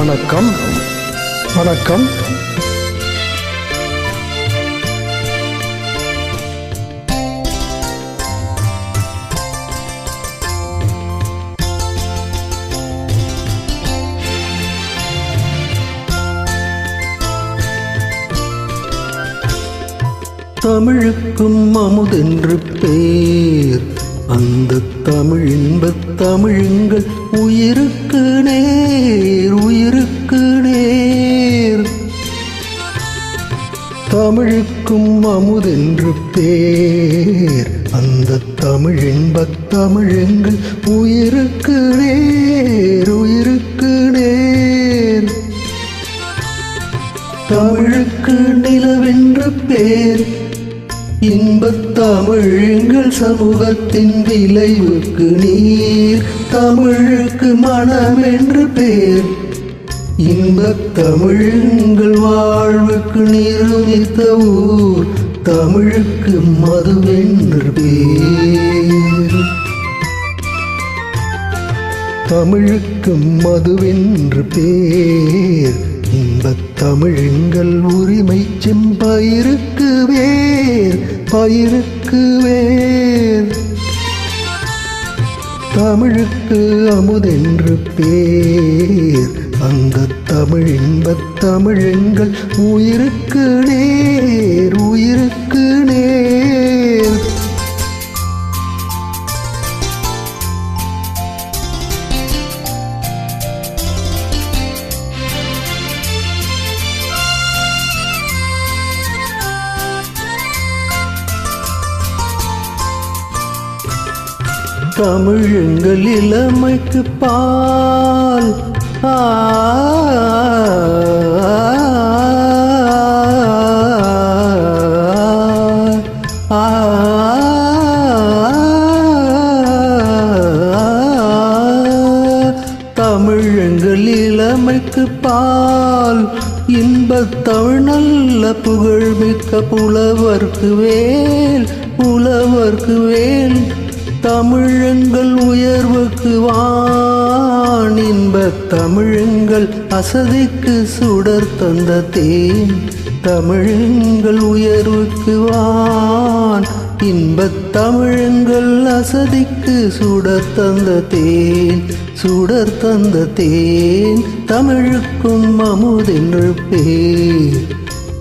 வணக்கம் வணக்கம். தமிழுக்கும் அமுதென்று பேர், அந்த தமிழ் இன்பத் தமிழுங்கள் உயிருக்கு நேர், உயிருக்கு நேர். தமிழுக்கும் அமுதென்று பேர், அந்த தமிழ் இன்பத் தமிழுங்கள் உயிருக்கு நேர், உயிருக்கு நேர். தமிழுக்கு நிலவென்று பேர், இன்பத் தமிழ்கள் சமூகத்தின் விளைவுக்கு நீர். தமிழுக்கு மனம் என்று பேர், இன்பத் தமிழ்கள் வாழ்வுக்கு நிருமித்த ஊர். தமிழுக்கு மதுவென்று பேர், தமிழுக்கு மதுவென்று பேர். இன்பத் தமிழ்கள் உரிமை செம்பயிருக்கு வேர், பயிருக்கு வேர். தமிழுக்கு அமுதென்று பேர், அந்த தமிழ் இன்பத் தமிழ்கள் உயிருக்கு நேர், உயிருக்கு நேர். தமிழெங்கள் இளமைக்கு பால், தமிழெங்கள் இளமைக்கு பால். இன்பத் தமிழ் நல்ல புகழ்மிக்க புலவர்க்கு வேல், புலவர்க்கு வேல். தமிழெங்கள் உயர்வுக்கு வான், இன்பத் தமிழெங்கள் அசதிக்கு சுடர் தந்த தேன். தமிழெங்கள் உயர்வுக்கு வான், இன்பத் தமிழெங்கள் அசதிக்கு சுடர் தந்த தேன், சுடர் தந்த தேன். தமிழுக்கும் அமுதென்று பேர்,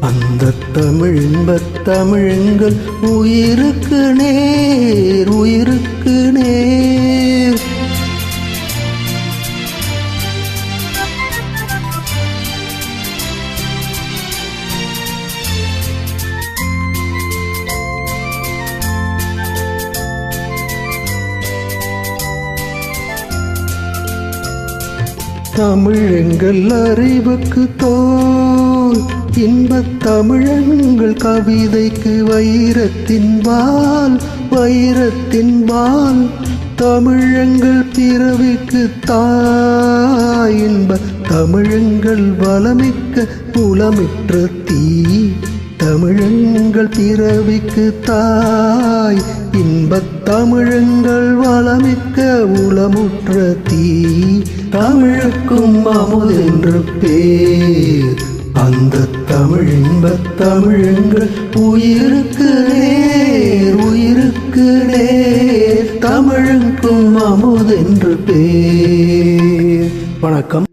அந்த தமிழ் இன்பத் தமிழ்கள் உயிருக்கு நேர், உயிருக்கு நேர். தமிழெங்கள் அறிவுக்கு தோல், இன்பத் தமிழங்கள் கவிதைக்கு வைரத்தின் வால், வைரத்தின் வால். தமிழங்கள் பிறவிக்கு தாய், இன்பத் தமிழங்கள் வளமிக்க புலமிற்ற தீ. தமிழங்கள் பிறவிக்கு தாய், இன்பத் தமிழங்கள் வளமிக்க உளமுற்ற தீ. தமிழுக்கும் அமுதென்று பேர், அந்த தமிழ் இன்பத் தமிழங்கள் உயிருக்கு நேர், உயிருக்கு நேர். தமிழுக்கும் அமுதென்று பேர். வணக்கம்.